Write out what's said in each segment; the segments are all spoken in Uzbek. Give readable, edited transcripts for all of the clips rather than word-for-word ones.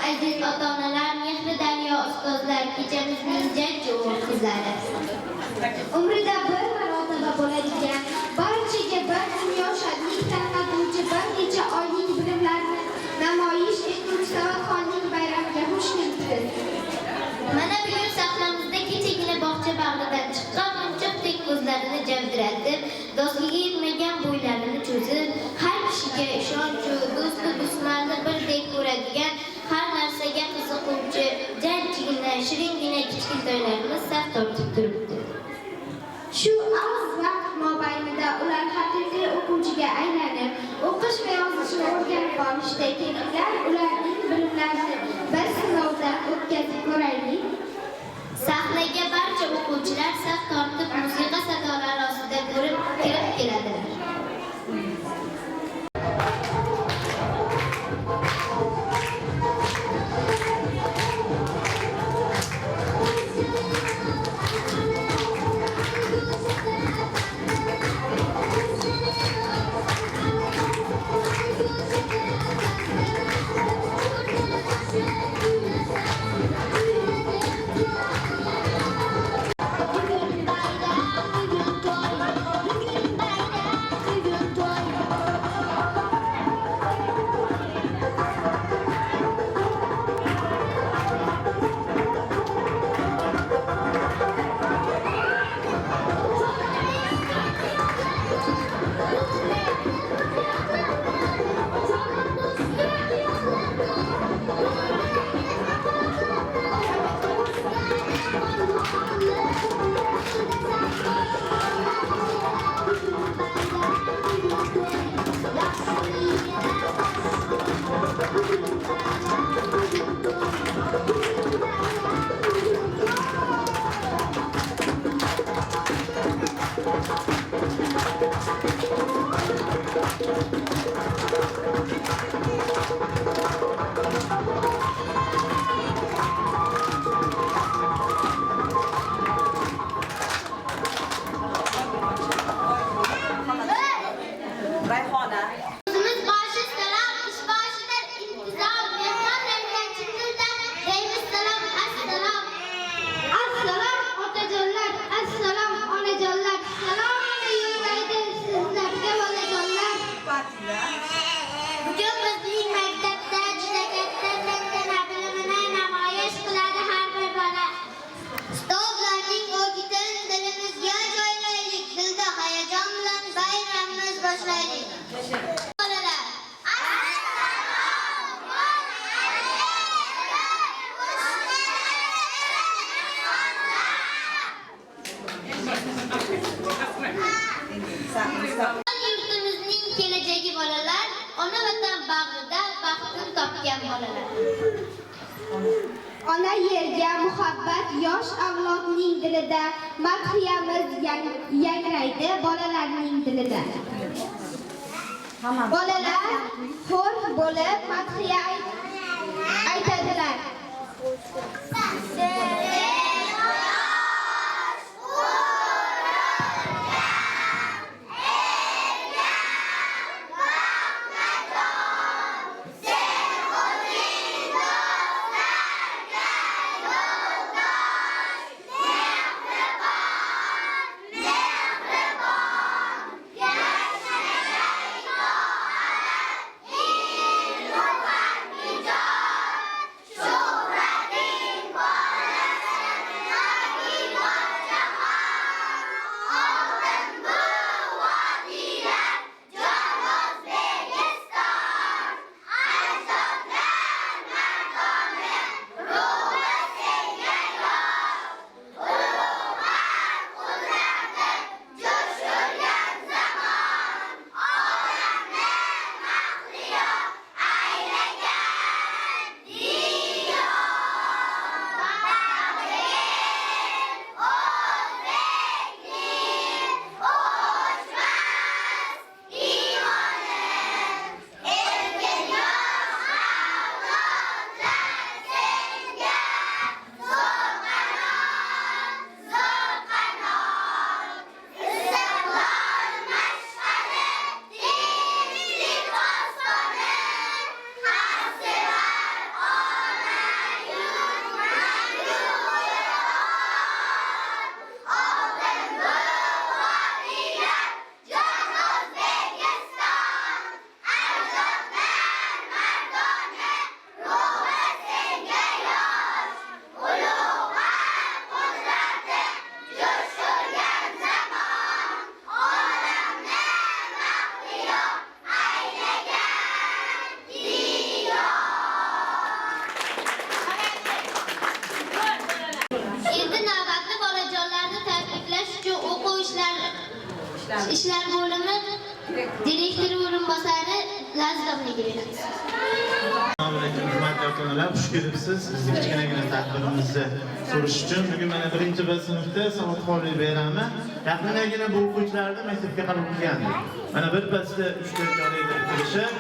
aziz ota-onalar, mehri daryo ustozlar, kechamizning jajji qizlari. Umrida bir marotaba bo'ladigan, barchaga bir dunyo shodlik tarqatuvchi bir necha oylik bilimlarni namoyish etuvchi Savodxonlik bayramiga xush kelibsiz. Mana bugun sahramizda kechagina bog'cha bag'ridan chiqqan munchoqdek ko'zlarini javdiratib, do'stiga yetmagan bo'ylarini cho'zib, har kishiga ishonchu do'sti dushmanni birdek ko'radigan, har narsaga qiziquvchi, jajjigina, shiringina kichkintoylarimiz saf tortib turibdi. Shu oz vaqt mobaynida ular haqiqiy o'quvchiga aylanib, o'qish va yozishni o'rganib olishda kelinglar, ularning bilimlarini bir sinovdan o'tkazib ko'raylik. Sahnaga barcha o'quvchilar saf tortib musiqa sadolari ostida kirib keladilar. Yurtimizning kelajagi bolalar, ona vatan bag'rida baxtini topgan bolalar. Ona yerga muhabbat yosh avlodning dilida, madhiyamiz yangraydi bolalarning dilida. Bolalar xo'r bo'lib madhiya aytadilar. ishlar bo'limi direktori o'rinbosari Lazilovniga beramiz. Assalomu alaykum, hurmatli ota-onalar, xush kelibsiz. Bizni kichkinagina tadbirimizni so'rish uchun bugun mana 1-B sinfda savodxonlik bayrami. Yaqindagina bu o'quvchilarni maktabga qabul qilgandik. Mana birpasda 3-4 oylik kelishib,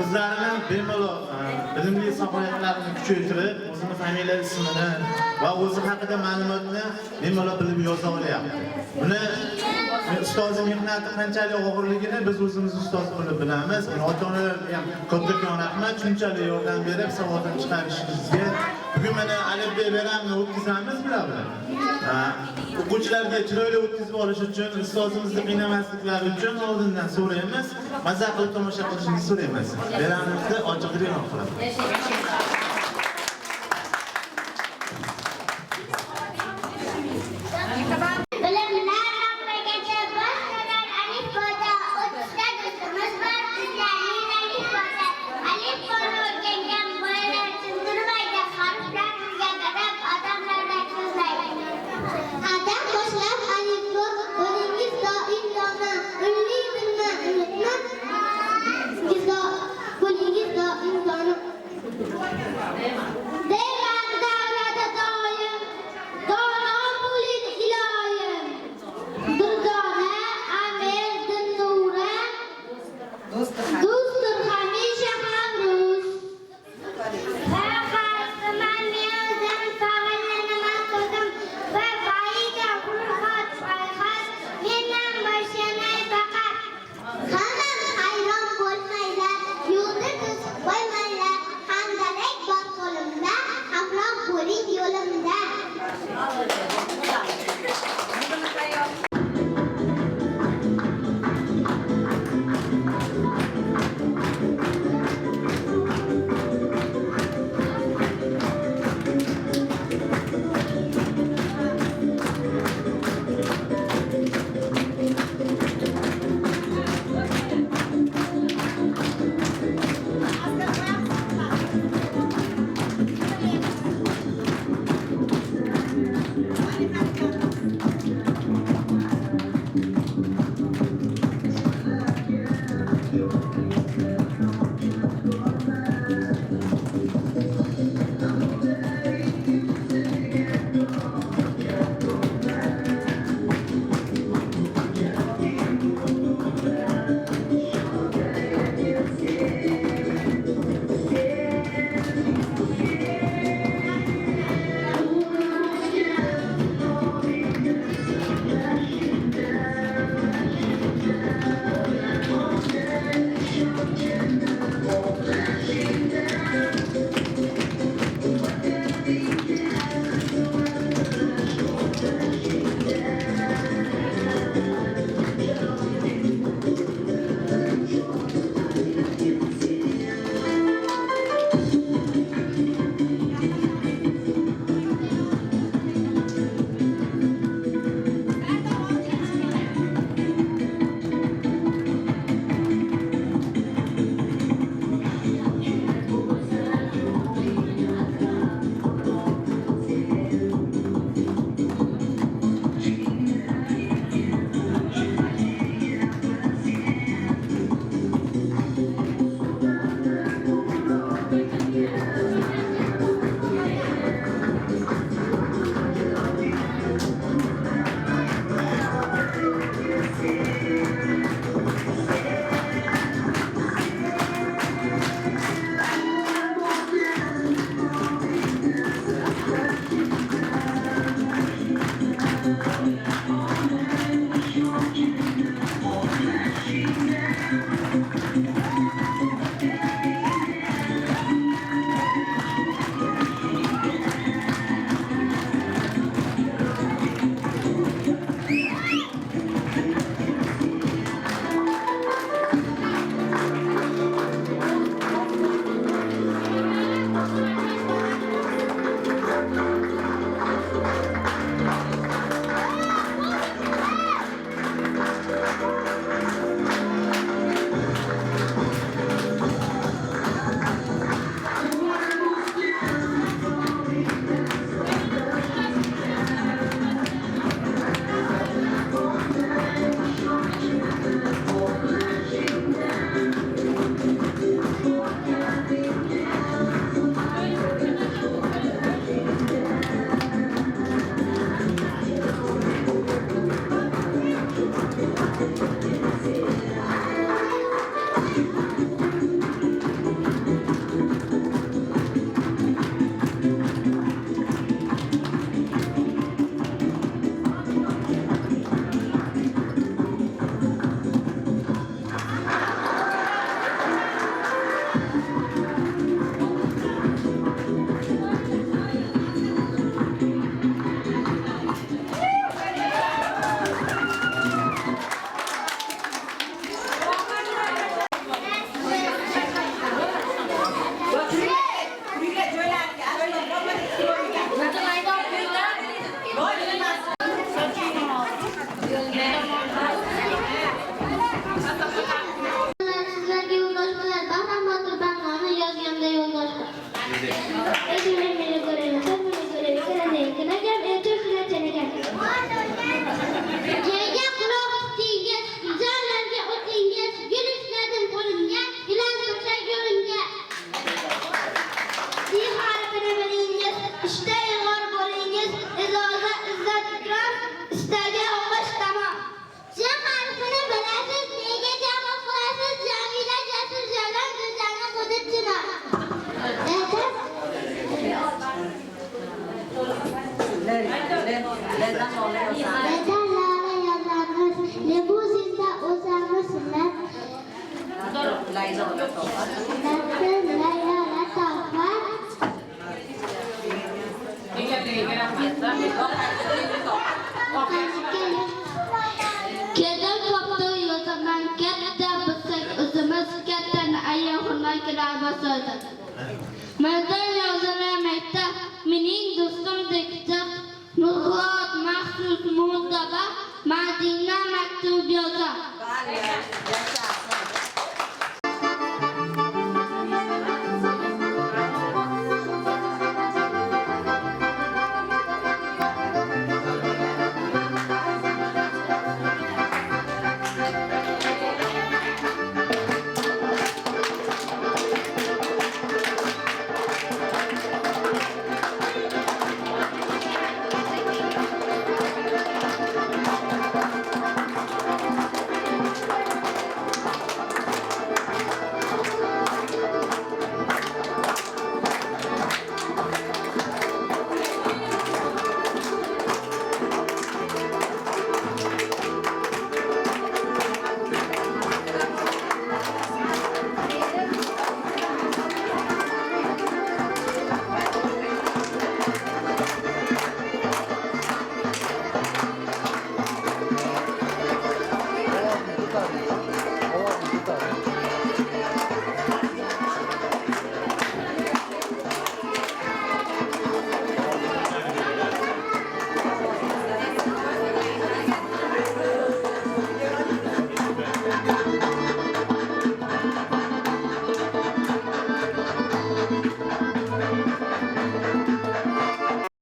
o'zlarini bemalol bilimli salohiyatlarini kuchaytirib, o'zining familiya ismini va o'zi haqida ma'lumotni bemalol bilib yoza olyapti. Buni ustozi mehnati qanchalik og'irligini biz o'zimiz ustoz bo'lib bilamiz. Ota-onalarga ham ko'pdan rahmat, shunchalik yordam berib savodini chiqarishingizga. Bugun mana alifbe bayramini o'tkazamiz bilan. O'quvchilarga chiroyli o'tkazib olish uchun, ustozimizni qiynamasliklari uchun oldindan so'raymiz. Maza qilib tomosha qilishingizni so'raymiz. Bayramimizni ochiq e'lon qilamiz. Meni ko'rayotgan, meni ko'rayotgan, enkinagan, to'rtlachagan. Yerga quloq tutingiz, guzarlarga o'tingiz, gul ishladim qo'limga, gilam tursak yo'limga. Dil harfini bilingiz, ishda ilg'or bo'lingiz, izoza, izzat, ikrom, istalgan o'qish tamom. J harfini bilasiz, nega jami qilasiz, Jamila jasur jalon, go'zalni qudib chinor. Lebuzingda o'zamisilar. Kedim koptu yozaman katta bilsak o'zimiz kattani ayog'ini kiraba soldi. Maydon yozilar maktab, mening do'stimdek tiq, Nurg'ot maxsus mo'taba, Madina maktub yoza.